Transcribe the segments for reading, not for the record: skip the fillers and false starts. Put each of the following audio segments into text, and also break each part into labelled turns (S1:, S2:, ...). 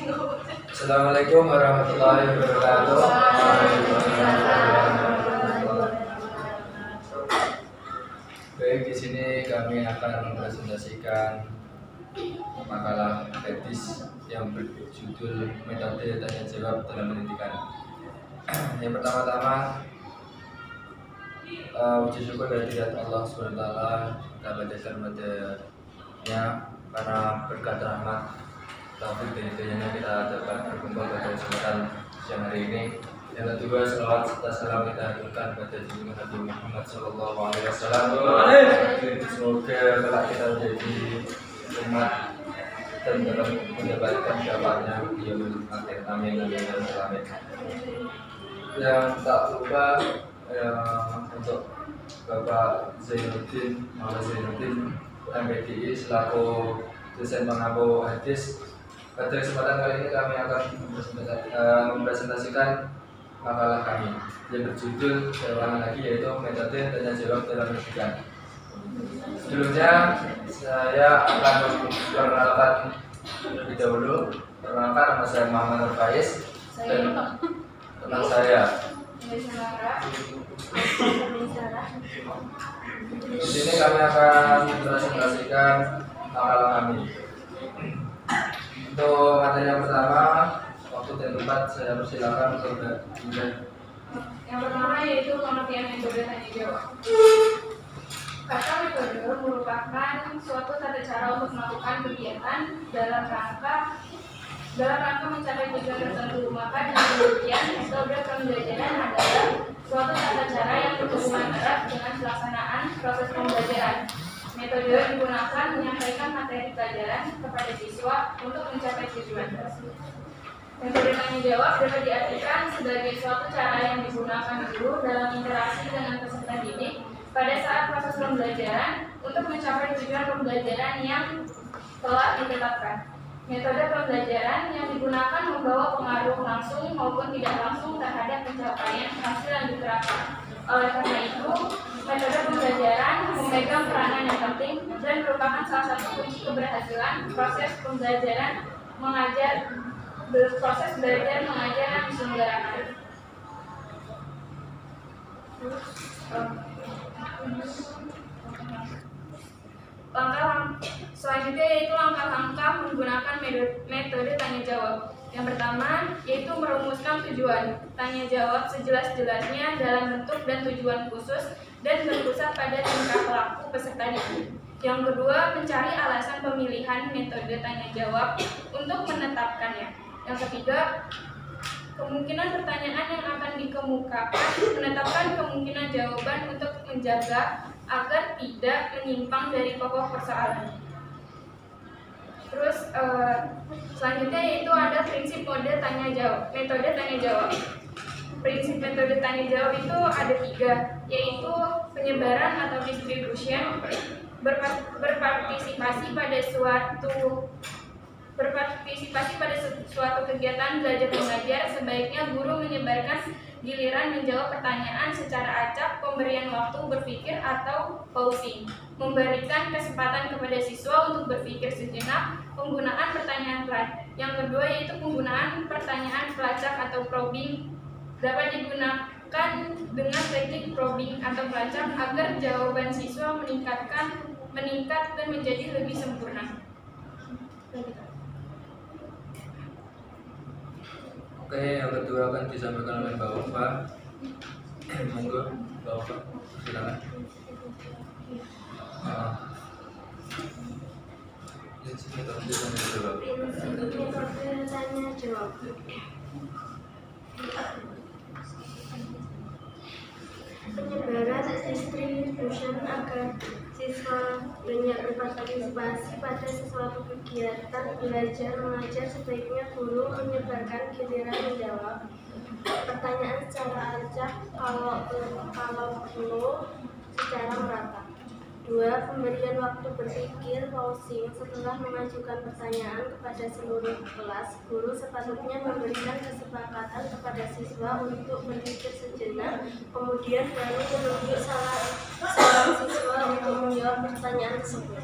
S1: Assalamualaikum warahmatullahi wabarakatuh. Baik, di sini kami akan mempresentasikan makalah etis yang berjudul metode tanya jawab dalam pendidikan. Yang pertama-tama, puji syukur dari Allah SWT kita bacakan padanya karena berkat rahmat taufik dan hidayahnya kita dapat berkumpul pada kesempatan siang hari ini. Yang kedua, selawat serta salam kita haturkan pada junjungan Nabi Muhammad SAW. Semoga kelak kita menjadi umat dan dapat mendapatkan syafaatnya di yaumil akhir. Amin. Yang tak lupa untuk Bapak Zainuddin Maulana Zainuddin MPDI selaku dosen pengampu hadis. Pada kesempatan kali ini kami akan mempresentasikan makalah kami yang berjudul seulangan lagi, yaitu metode tanya jawab dalam pendidikan. Sebelumnya saya akan memperkenalkan terlebih dahulu. Perkenalkan, nama saya Muhammad Nur Faiz dan teman saya. Di sini kami akan mempresentasikan makalah kami. Untuk materi yang pertama, waktu dan tempat saya persilakan untuk
S2: Yang pertama yaitu pengertian metode tanya jawab. Kata metode merupakan suatu tata cara untuk melakukan kegiatan dalam rangka mencapai tujuan tertentu. Maka dengan demikian, metode pembelajaran adalah suatu tata cara yang berhubungan erat dengan pelaksanaan proses pembelajaran. Metode digunakan menyampaikan materi pelajaran kepada siswa untuk mencapai tujuan tersebut. Metode tanya jawab dapat diartikan sebagai suatu cara yang digunakan guru dalam interaksi dengan peserta didik pada saat proses pembelajaran untuk mencapai tujuan pembelajaran yang telah ditetapkan. Metode pembelajaran yang digunakan membawa pengaruh langsung maupun tidak langsung terhadap pencapaian hasil yang diterapkan. Oleh karena itu, metode pembelajaran memegang peranan yang penting dan merupakan salah satu kunci keberhasilan proses pembelajaran proses belajar mengajar yang diselenggarakan. Selanjutnya yaitu langkah-langkah menggunakan metode tanya jawab. Yang pertama yaitu merumuskan tujuan tanya jawab sejelas-jelasnya dalam bentuk dan tujuan khusus dan berpusat pada tingkah laku peserta didik. Yang kedua, mencari alasan pemilihan metode tanya jawab untuk menetapkannya. Yang ketiga, kemungkinan pertanyaan yang akan dikemukakan, menetapkan kemungkinan jawaban untuk menjaga agar tidak menyimpang dari pokok persoalan. Terus selanjutnya yaitu ada prinsip metode tanya jawab. Prinsip metode tanya jawab itu ada 3, yaitu penyebaran atau distribution, berpartisipasi pada suatu kegiatan belajar mengajar. Sebaiknya guru menyebarkan giliran menjawab pertanyaan secara acak, pemberian waktu berpikir atau pausing, memberikan kesempatan kepada siswa untuk berpikir sejenak, penggunaan pertanyaan pelacak. Yang kedua yaitu penggunaan pertanyaan pelacak atau probing, dapat digunakan dengan teknik probing atau pelacak agar jawaban siswa meningkat dan menjadi lebih sempurna.
S1: Oke, yang kedua akan disampaikan oleh Bapak. Monggo, Bapak, silakan.
S3: Tanya jawab. Penyebaran distribution agar siswa banyak berpartisipasi pada sesuatu kegiatan belajar mengajar. Sebaiknya guru menyebarkan giliran menjawab pertanyaan secara acak, kalau perlu secara merata. 2. Pemberian waktu berpikir pausing. Setelah mengajukan pertanyaan kepada seluruh kelas, guru sepatutnya memberikan kesepakatan kepada siswa untuk berpikir sejenak, kemudian baru menunjuk seorang siswa untuk menjawab pertanyaan tersebut.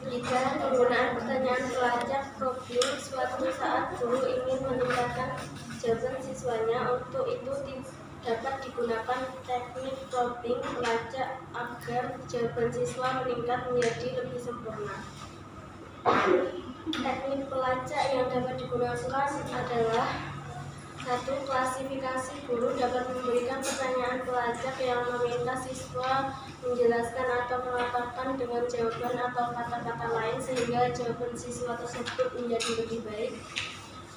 S3: Jika penggunaan pertanyaan pelacak probing, suatu saat guru ingin meningkatkan jawaban siswanya. Untuk itu dapat digunakan teknik probing pelacak agar jawaban siswa meningkat menjadi lebih sempurna. Teknik pelacak yang dapat digunakan adalah: 1. Klasifikasi. Guru dapat memberikan pertanyaan pelacak yang meminta siswa menjelaskan atau mengatakan dengan jawaban atau kata-kata lain sehingga jawaban siswa tersebut menjadi lebih baik.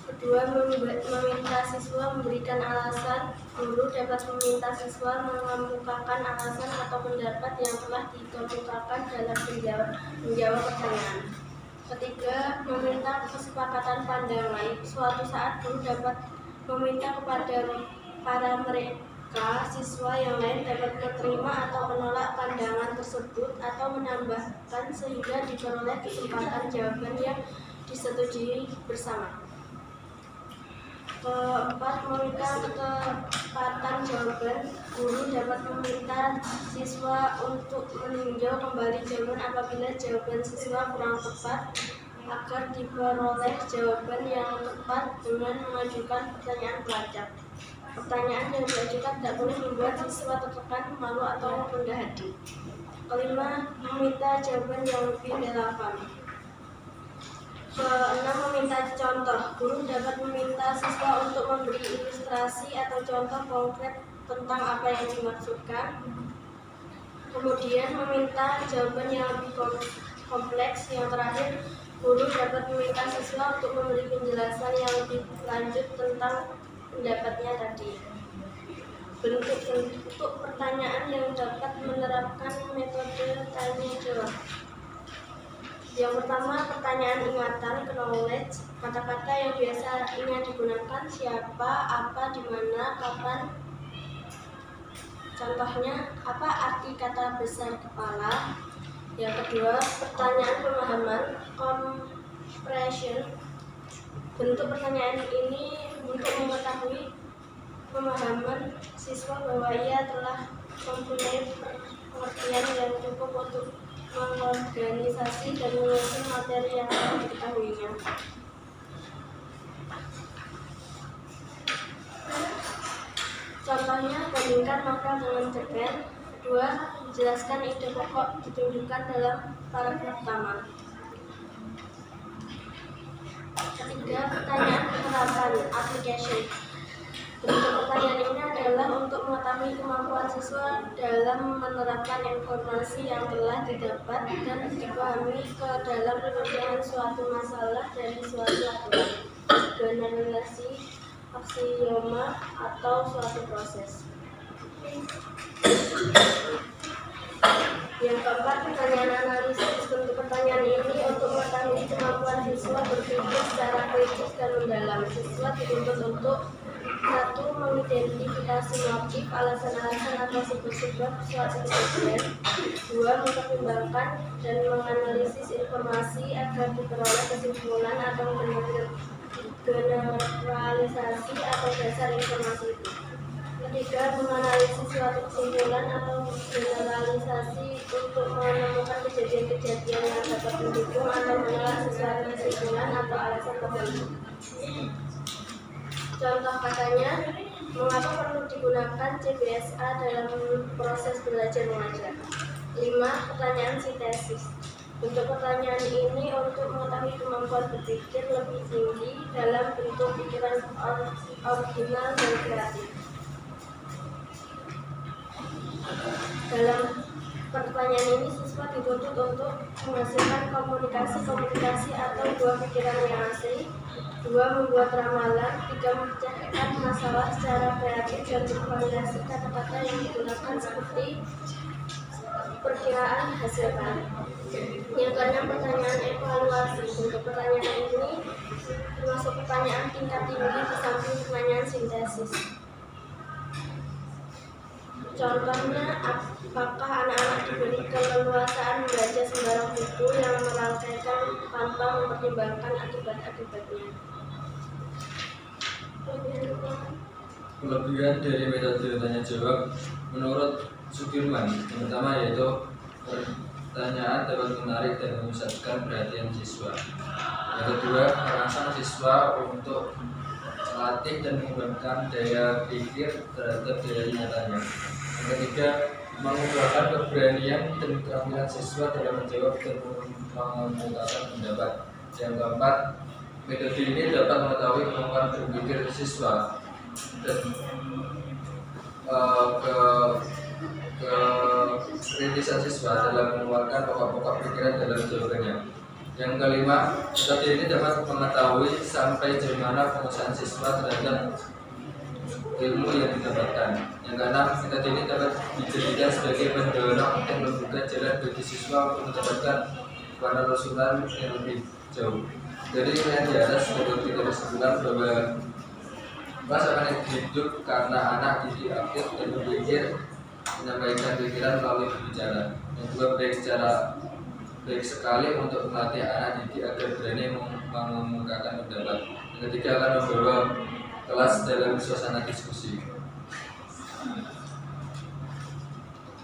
S3: Kedua, meminta siswa memberikan alasan. Guru dapat meminta siswa mengemukakan alasan atau pendapat yang telah dikemukakan dalam menjawab pertanyaan. Ketiga, meminta kesepakatan pandangan. Suatu saat guru dapat meminta kepada mereka siswa yang lain dapat menerima atau menolak pandangan tersebut atau menambahkan sehingga diperoleh kesempatan jawaban yang disetujui bersama. Keempat, meminta ketepatan jawaban. Guru dapat meminta siswa untuk meninjau kembali jawaban apabila jawaban siswa kurang tepat agar diperoleh jawaban yang tepat dengan mengajukan pertanyaan pelacak. Pertanyaan yang diajukan tidak boleh membuat siswa tertekan, malu atau rendah hati. Kelima, meminta jawaban yang lebih relevan. Keenam, meminta contoh. Guru dapat meminta siswa untuk memberi ilustrasi atau contoh konkret tentang apa yang dimaksudkan. Kemudian meminta jawaban yang lebih kompleks. Yang terakhir, guru dapat meminta siswa untuk memberi penjelasan yang lebih lanjut tentang pendapatnya tadi. Bentuk pertanyaan yang dapat menerapkan metode tanya jawab. Yang pertama, pertanyaan ingatan, knowledge. Kata-kata yang biasanya digunakan: siapa, apa, di mana, kapan. Contohnya, apa arti kata besar kepala? Yang kedua, pertanyaan pemahaman, comprehension. Bentuk pertanyaan ini untuk mengetahui pemahaman siswa bahwa ia telah mempunyai pengertian yang cukup untuk mengorganisasi dan menyusun materi yang telah diketahuinya. Contohnya, bandingkan novel dengan cerpen. Kedua, jelaskan ide pokok ditunjukkan dalam paragraf pertama. Ketiga, pertanyaan penerapan, application. Bentuk pertanyaan ini adalah untuk mengetahui kemampuan siswa dalam menerapkan informasi yang telah didapat dan dipahami ke dalam pekerjaan suatu masalah dari suatu aturan, generalisasi, aksioma, atau suatu proses. Yang keempat, pertanyaan analisis. Bentuk pertanyaan ini untuk mengetahui kemampuan siswa berpikir secara kritis dan mendalam. Siswa dituntut untuk: 1. Mengidentifikasi motif, alasan-alasan atau sebab-sebab suatu kejadian. 2. Mempertimbangkan dan menganalisis informasi agar diperoleh kesimpulan atau generalisasi atau dasar informasi itu. 3. Menganalisis suatu kesimpulan atau generalisasi untuk menemukan kejadian-kejadian yang dapat mendukung atau menolak sesuatu kesimpulan atau alasan tertentu. Contoh katanya, mengapa perlu digunakan CBSA dalam proses belajar mengajar? 5. Pertanyaan sintesis. Bentuk pertanyaan ini untuk mengetahui kemampuan berpikir lebih tinggi dalam bentuk pikiran original dan kreatif. Dalam pertanyaan ini, siswa dituntut untuk menghasilkan komunikasi atau buah pikiran yang asli. 2. Membuat ramalan. 3. Memecahkan masalah secara kreatif dan bervariasi kata-kata yang digunakan seperti perkiraan hasilkan. Yang keenam, pertanyaan evaluasi. Bentuk pertanyaan ini termasuk pertanyaan tingkat tinggi di samping pertanyaan sintesis. Contohnya, apakah anak-anak diberi keleluasaan membaca sembarang buku yang merangkaikan tanpa mempertimbangkan akibat-akibatnya?
S1: Kelebihan dari metode tanya jawab menurut Sudirman yang pertama yaitu pertanyaan dapat menarik dan memusatkan perhatian siswa. Yang kedua, merangsang siswa untuk melatih dan mengembangkan daya pikir terhadap daya ingatannya. Yang ketiga, mengembangkan keberanian dan keterampilan siswa dalam menjawab dan mengungkapkan pendapat. Yang keempat, metode ini dapat mengetahui kemampuan berpikir siswa dan kritisan siswa dalam mengeluarkan pokok-pokok pikiran dalam jawabannya. Yang kelima, metode ini dapat mengetahui sampai sejauh mana penguasaan siswa terhadap ilmu yang didapatkan. Yang keenam, metode ini dapat dijadikan sebagai pendorong dan membuka jalan bagi siswa untuk mendapatkan penelusuran yang lebih jauh. Dari yang di atas dapat kita kesimpulan bahwa masa akan hidup karena anak didik aktif dan berpikir, menyampaikan pikiran melalui berbicara. Yang kedua, baik sekali untuk melatih anak didik agar berani mengemukakan pendapat. Yang ketiga, akan membawa kelas dalam suasana diskusi.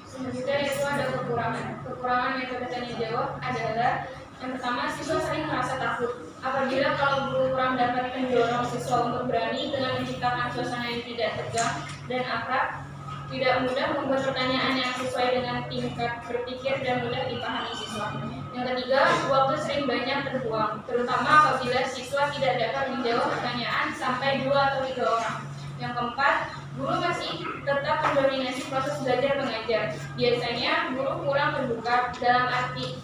S2: Selanjutnya itu ada kekurangan. Kekurangan metode tanya jawab adalah yang pertama, siswa sering merasa takut. Apabila kalau guru kurang dapat mendorong siswa untuk berani dengan menciptakan suasana yang tidak tegang dan akrab, tidak mudah membuat pertanyaan yang sesuai dengan tingkat berpikir dan mudah dipahami siswa. Yang ketiga, waktu sering banyak terbuang, terutama apabila siswa tidak dapat menjawab pertanyaan sampai 2 atau 3 orang. Yang keempat, guru masih tetap mendominasi proses belajar mengajar. Biasanya guru kurang terbuka dalam artian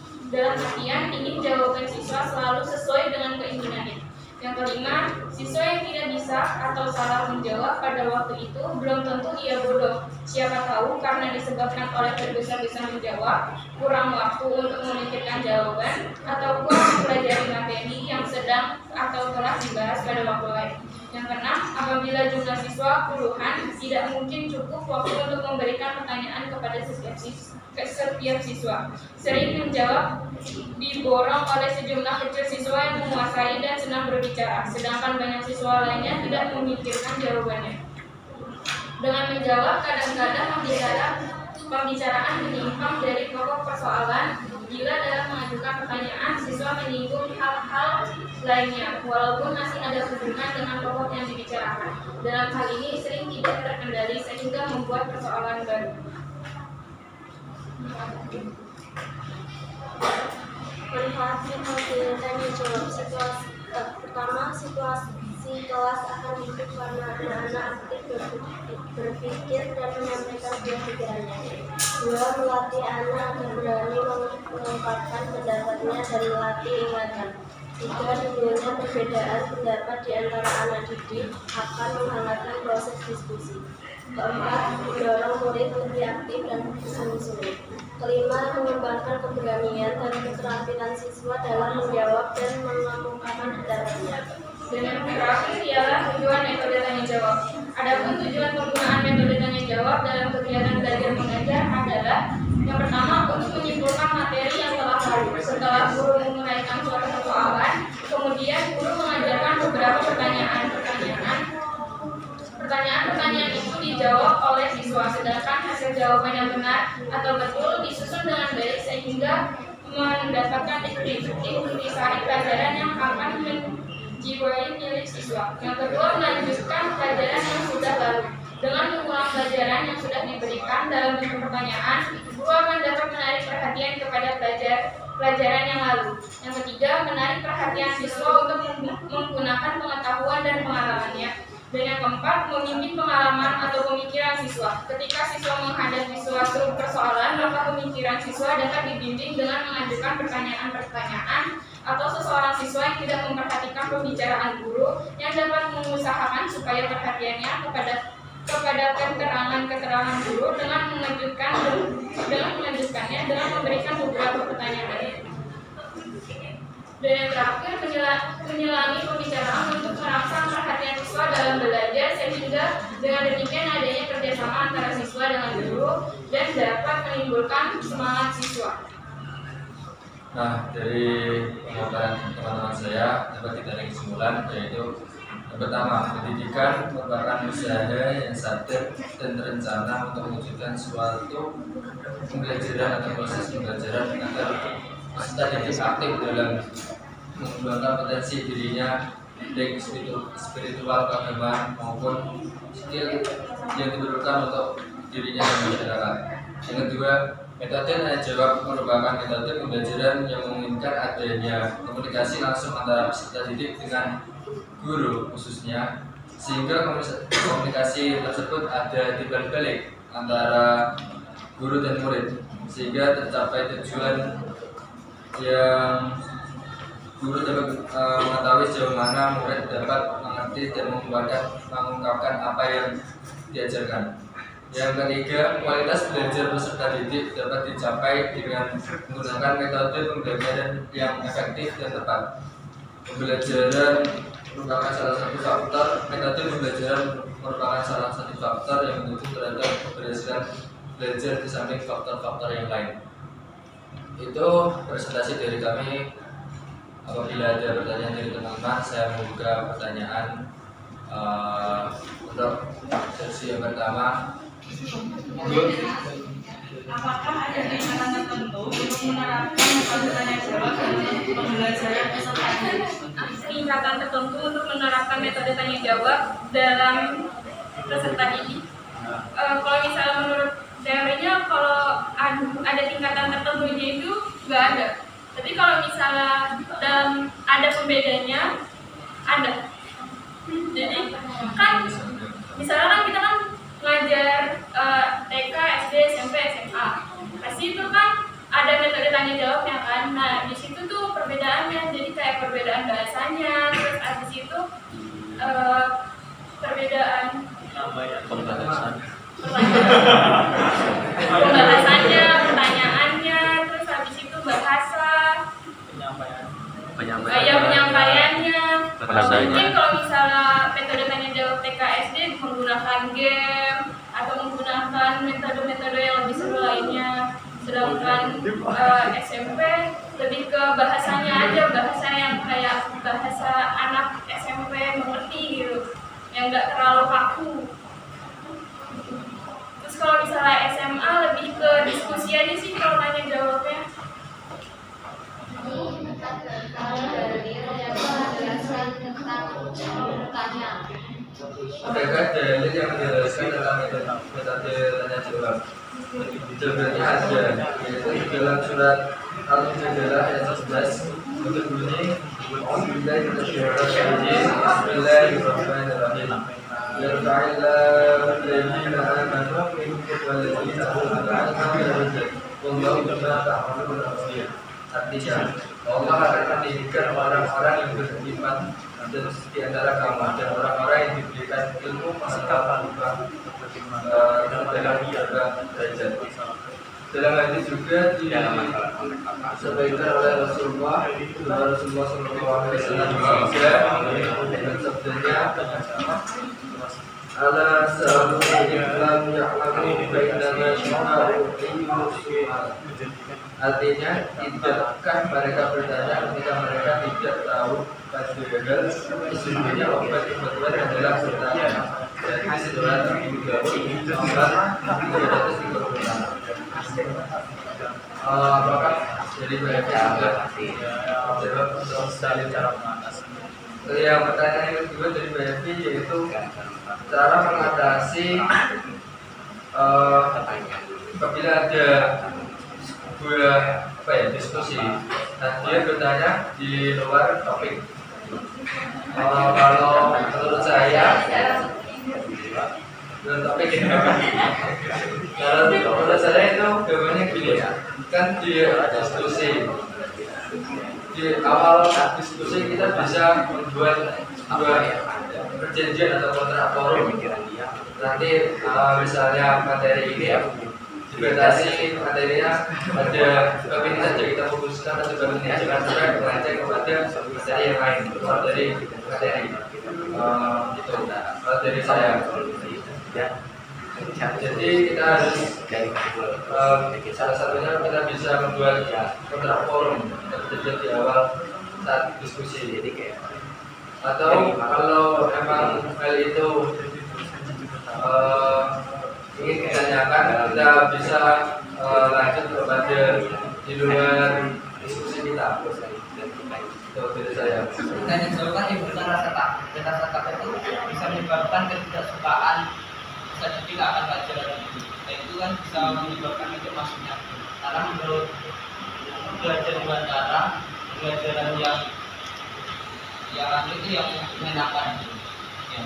S2: ingin jawaban siswa selalu sesuai dengan keinginannya. Yang kelima, siswa yang tidak bisa atau salah menjawab pada waktu itu belum tentu ia bodoh. Siapa tahu karena disebabkan oleh tergesa-gesa menjawab, kurang waktu untuk memikirkan jawaban, atau kurang mempelajari materi yang sedang atau telah dibahas pada waktu lain. Yang keenam, apabila jumlah siswa puluhan, tidak mungkin cukup waktu untuk memberikan pertanyaan kepada setiap siswa. Sering menjawab diborong oleh sejumlah kecil siswa yang menguasai dan senang berbicara, sedangkan banyak siswa lainnya tidak memikirkan jawabannya. Dengan menjawab, kadang-kadang pembicaraan menyimpang dari pokok persoalan. Bila dalam mengajukan pertanyaan, siswa menyinggung hal-hal lainnya, walaupun masih ada hubungan dengan pokok yang dibicarakan. Dalam hal ini sering tidak terkendali sehingga membuat persoalan baru.
S3: Manfaat metode tanya jawab. Pertama, situasi kelas akan hidup karena anak-anak aktif berpikir dan menyampaikan pikirannya. Dua, melatih anak agar berani mengungkapkan pendapatnya dan melatih ingatan. Tiga, timbulnya perbedaan pendapat di antara anak didik akan menghangatkan proses diskusi. Keempat, mendorong murid lebih aktif dan bersungguh-sungguh. Kelima, mengembangkan keberanian dan keterampilan siswa dalam menjawab dan mengemukakan pendapatnya.
S2: Dan yang terakhir ialah tujuan metode tanya jawab. Adapun tujuan penggunaan metode tanya jawab dalam kegiatan belajar mengajar adalah yang pertama, untuk menyimpulkan materi yang telah lalu. Setelah guru menguraikan suatu persoalan, kemudian guru mengajarkan beberapa pertanyaan itu dijawab oleh siswa, sedangkan hasil jawaban yang benar atau betul disusun dengan baik sehingga mendapatkan intisari pelajaran yang akan menjiwai milik siswa. Yang kedua, melanjutkan pelajaran yang sudah lalu. Dengan mengulang pelajaran yang sudah diberikan dalam bentuk pertanyaan, guru akan dapat menarik perhatian kepada pelajaran yang lalu. Yang ketiga, menarik perhatian siswa untuk menggunakan pengetahuan dan pengalamannya. Dan yang keempat, memimpin pengalaman atau pemikiran siswa. Ketika siswa menghadapi suatu persoalan, maka pemikiran siswa dapat dibimbing dengan mengajukan pertanyaan-pertanyaan atau seseorang siswa yang tidak memperhatikan pembicaraan guru yang dapat mengusahakan supaya perhatiannya kepada keterangan guru dengan melanjutkannya dengan memberikan beberapa pertanyaan. Dan yang terakhir, menyelangi pembicaraan untuk merangsang perhatian siswa dalam belajar sehingga dengan demikian adanya kerjasama antara siswa dengan guru dan dapat menimbulkan semangat siswa.
S1: Nah, dari pemaparan teman-teman saya dapat ditarik kesimpulan yaitu Yang pertama, pendidikan merupakan usaha yang sadar dan terencana untuk mewujudkan suatu pembelajaran atau proses pembelajaran agar peserta didik aktif dalam mengembangkan potensi dirinya, baik spiritual, keagamaan maupun skill yang diperlukan untuk dirinya dan masyarakat. Yang kedua, metode tanya jawab merupakan metode pembelajaran yang memungkinkan adanya komunikasi langsung antara peserta didik dengan guru khususnya, sehingga komunikasi tersebut ada timbal-balik antara guru dan murid, sehingga tercapai tujuan yang guru dapat mengetahui sejauh mana murid dapat mengerti dan mengungkapkan apa yang diajarkan. Yang ketiga, kualitas belajar peserta didik dapat dicapai dengan menggunakan metode pembelajaran yang efektif dan tepat. Pembelajaran merupakan salah satu faktor, metode pembelajaran merupakan salah satu faktor yang mendukung terhadap keberhasilan belajar di samping faktor-faktor yang lain. Itu presentasi dari kami. Apabila ada pertanyaan dari teman-teman, saya membuka pertanyaan untuk sesi yang pertama.
S4: Apakah ada tingkatan tertentu untuk menerapkan metode tanya jawab dalam pembelajaran peserta didik?
S2: Tingkatan tertentu untuk menerapkan metode tanya jawab dalam peserta didik. Kalau misalnya menurut teorinya, kalau ada tingkatan tertentunya itu nggak ada. Tapi kalau misalnya ada pembedanya, ada. Jadi kan misalnya kan kita kan ngajar TK, SD, SMP, SMA. Pasti itu kan ada metode tanya jawabnya kan. Nah di situ tuh perbedaannya. Jadi kayak perbedaan bahasanya, terus habis itu perbedaan pembahasannya, pertanyaannya, terus habis itu bahasa, penyampaiannya. Mungkin kalau misalnya metode tanya jawab TK SD menggunakan game atau menggunakan metode-metode yang lebih seru lainnya, sedangkan SMP lebih ke bahasanya aja, bahasa yang kayak bahasa anak SMP mengerti gitu, yang nggak terlalu kaku. Terus kalau misalnya SMA lebih ke diskusi aja sih kalau tanya jawabnya.
S1: Adakah dalil yang menjelaskan tentang metode tanya jawab? Jawabannya ada, yaitu di dalam surat Al-Mujadalah ayat 11 untuk bunyi Bismillahirrahmanirrahim. Yarfa'illahu alladhina amanu minkum walladhina utul ilma wallahu bima ta'maluna basir. Artinya, Allah akan mendidik orang-orang yang beriman dan di antara kamu dan orang-orang yang diberikan ilmu pengetahuan dalam derajat. Dalam hal ini juga disampaikan oleh Rasulullah SAW dengan sabdanya, ala sa'alu lam ya'lamu bainama syu'a'u ilmu. Artinya, tidakkah mereka bertanya ketika mereka tidak tahu padahal sesungguhnya obat-obatan adalah bertanya. Dari surat Al-Mujadalah nomor 336. Apakah jadi banyak jawab untuk salin cara mengatasi? Yang pertanyaan yang kedua dari BFI yaitu cara mengatasi apabila ada sebuah diskusi, nah dia bertanya di luar topik. Kalau menurut saya topik kalau menurut saya itu gambarnya gini ya, kan di diskusi di awal diskusi kita bisa membuat sebuah perjanjian atau kontrak forum. Nanti misalnya materi ini dibatasi materinya ada ini saja kita fokuskan atau ini jangan sampai melenceng kepada materi yang lain dari materi itu dari saya. Jadi kita harus salah satunya kita bisa membuat kontrak forum terjadi di awal saat diskusi. Atau kalau emang hal itu ingin ditanyakan, kita bisa lanjut kepada di luar diskusi kita. Itu dari saya.
S5: Pertanyaan jawaban ibunya rasa takut. Dan rasa takut itu bisa menyebabkan ketidaksukaan sertifikat akan pelajaran itu. Dan itu kan bisa menyebabkan itu masuknya. Karena menurut belajar di bandara, pelajaran yang itu yang menyenangkan. Ya.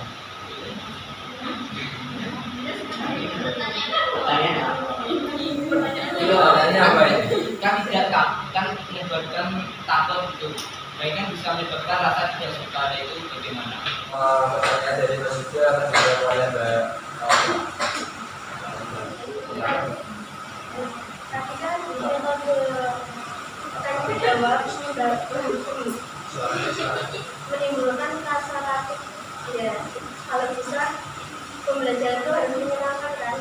S1: Pertanyaannya apa ya?
S5: Kan tidak kan menyebabkan takut itu. Baik kan bisa menyebabkan rasa tidak suka itu bagaimana?
S1: Pertanyaan dari Mas Yuda akan dijawab oleh Mbak Alfa.
S3: Tapi kan metode tanya jawab sudah menimbulkan rasa takut. Ya, kalau bisa pembelajaran itu harus menyenangkan kan.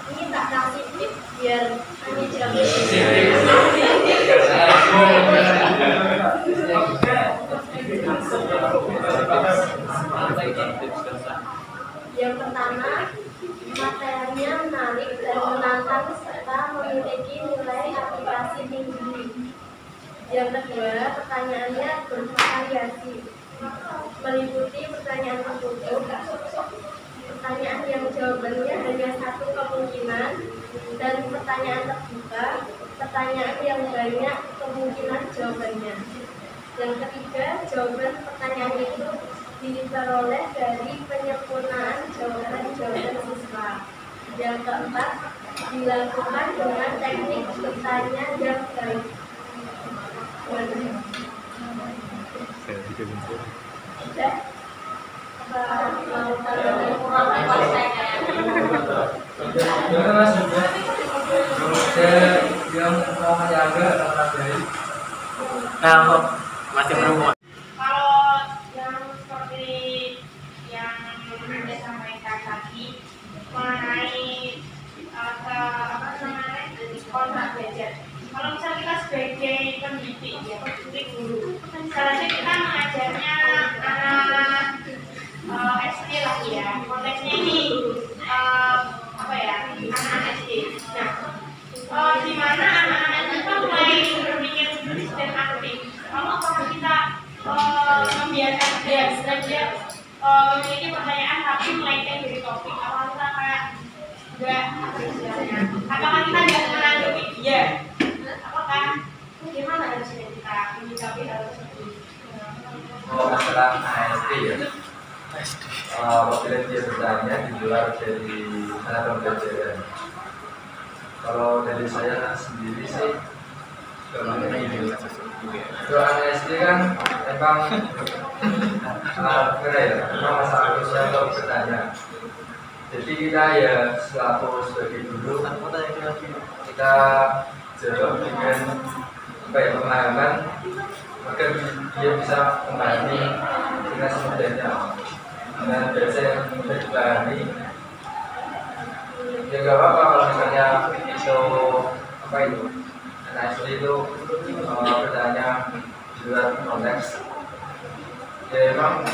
S3: Ini tak kasih tip biar hanya jawab. Yang pertama, materinya menarik dan menantang serta memiliki nilai aplikasi tinggi. Yang kedua, pertanyaannya bervariasi, meliputi pertanyaan tertutup, pertanyaan yang jawabannya hanya satu kemungkinan, dan pertanyaan terbuka, pertanyaan yang banyak kemungkinan jawabannya. Yang ketiga, jawaban pertanyaan itu diperoleh dari penyempurnaan jawaban-jawaban siswa. Yang keempat, dilakukan dengan teknik bertanya yang baik. Sudah? Mau
S1: Gimana Mas Yuda? Yang mau menjaga orang baik.
S6: Masih perempuan.
S2: Kalau yang seperti yang Anda sampaikan tadi mengenai kontrak belajar. Kalau misalnya kita sebagai pendidik ya, pendidik guru, seharusnya kita mengajarnya anak SD lah ya. Konteksnya ini anak-anak SD. Nah, di mana anak-anak itu mulai berpikir kritis dan aktif. Lalu apakah kita membiarkan dia memiliki pertanyaan tapi melenceng dari topik? Apakah kita kayak enggak istilahnya? Apakah kita tidak menanggapi dia? Apakah bagaimana harusnya kita menyikapi hal tersebut?
S1: Masalah ASD ya. Apabila dia bertanya di luar dari sana pembelajaran. Kalau dari saya sendiri sih, kalau ASD kan memang memang masalah khususnya untuk bertanya. Jadi kita ya selaku sebagai guru kita jawab dengan pemahaman agar dia bisa memahami dengan semudahnya dengan bahasa yang mudah dipahami. Ya gak apa-apa kalau misalnya itu anak SD itu bertanya di luar konteks. Ya emang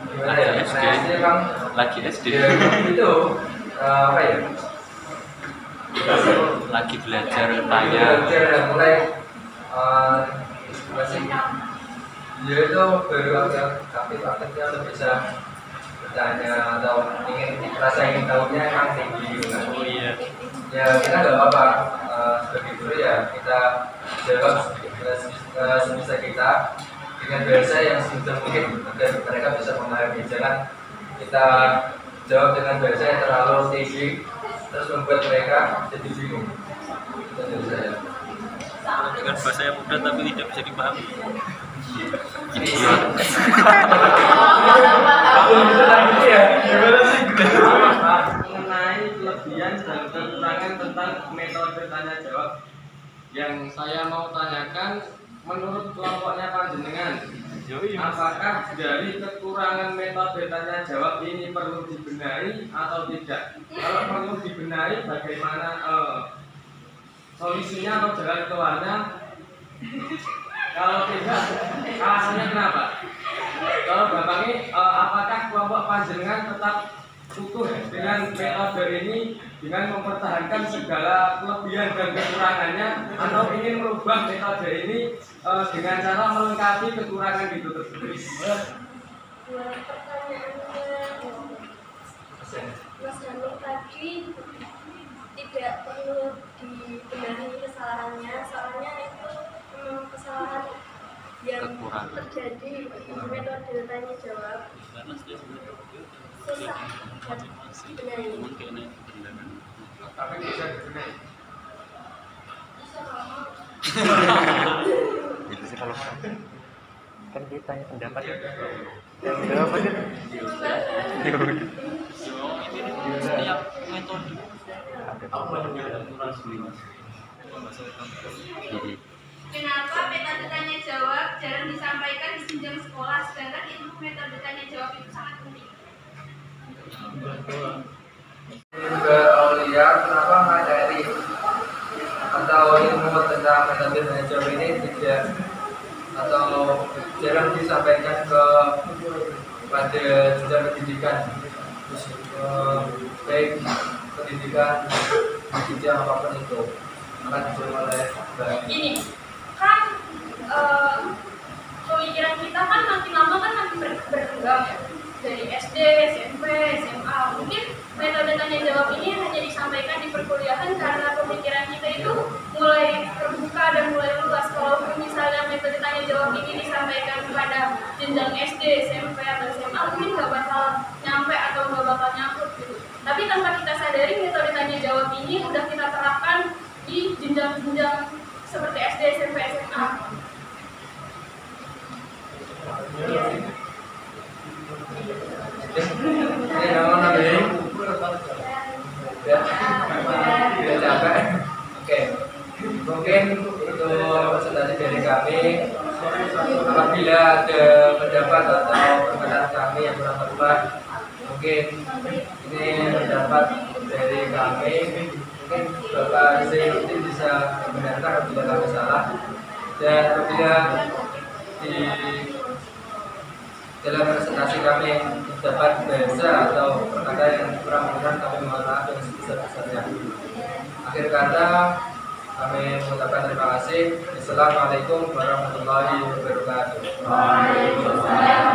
S1: gimana ya, anak SD emang
S6: Lagi SD.
S1: ya itu
S6: Lagi belajar
S1: tanya belajar mulai masih dia itu baru aktif-aktifnya untuk bisa bertanya atau ingin tahunya emang tinggi kan?
S6: Oh iya.
S1: Ya kita nggak apa-apa sebagai guru ya kita jawab sebisa kita dengan bahasa yang semudah mungkin agar mereka bisa memahami. Jangan kita jawab dengan bahasa yang terlalu tinggi terus membuat mereka jadi bingung. Itu dari saya.
S6: Dengan bahasa yang mudah tapi tidak bisa dipahami.
S7: Mengenai kelebihan dan kekurangan tentang metode tanya jawab yang saya mau tanyakan, menurut kelompoknya panjenengan, apakah dari kekurangan metode tanya jawab ini perlu dibenahi atau tidak? Kalau perlu dibenahi, bagaimana solusinya atau jalan keluarnya? Kalau tidak, alasannya kenapa? Kalau gampangnya, apakah kelompok panjenengan tetap utuh dengan metode ini dengan mempertahankan segala kelebihan dan kekurangannya, atau ingin merubah metode ini dengan cara melengkapi kekurangan itu tersebut?
S3: Buat pertanyaannya Mas Hanung tadi, tidak perlu dibenahi kesalahannya, soalnya itu kesalahan yang terjadi di metode tanya jawab, susah buat dibenahi.
S7: Tapi bisa dibenahi.
S8: Itu sih kalau kan kita tanya pendapat ya. Yang pendapat kan
S6: Setiap metode
S2: Kenapa metode tanya jawab jarang disampaikan di jenjang sekolah, sedangkan ilmu metode tanya jawab itu sangat penting?
S1: Juga Aulia, kenapa materi atau ilmu tentang metode tanya jawab ini tidak atau jarang disampaikan pada jenjang pendidikan, baik pendidikan jenjang apapun itu, akan dijawab oleh
S2: Ini kan pemikiran kita kan makin lama kan makin berkembang ya, dari SD, SMP, SMA. Mungkin metode tanya jawab ini hanya disampaikan di perkuliahan karena pemikiran kita itu mulai terbuka dan mulai luas. Kalau misalnya metode tanya jawab ini disampaikan kepada jenjang SD, SMP atau SMA, mungkin nggak bakal nyampe atau nggak bakal nyangkut gitu. Tapi tanpa kita sadari, metode tanya jawab ini udah kita terapkan di jenjang-jenjang seperti SD, SMP, SMA.
S1: Ini nama namanya ya, tidak capek. Oke, mungkin itu presentasi dari kami. Apabila ada pendapat atau perkataan kami yang kurang tepat, mungkin ini pendapat dari kami. Mungkin Bapak Zain bisa membenarkan apabila kami salah, dan apabila di dalam presentasi kami dapat bahasa atau perkataan yang kurang benar, kami mohon maaf yang sebesar-besarnya. Akhir kata, kami mengucapkan terima kasih. Assalamualaikum warahmatullahi wabarakatuh.
S2: Waalaikumsalam.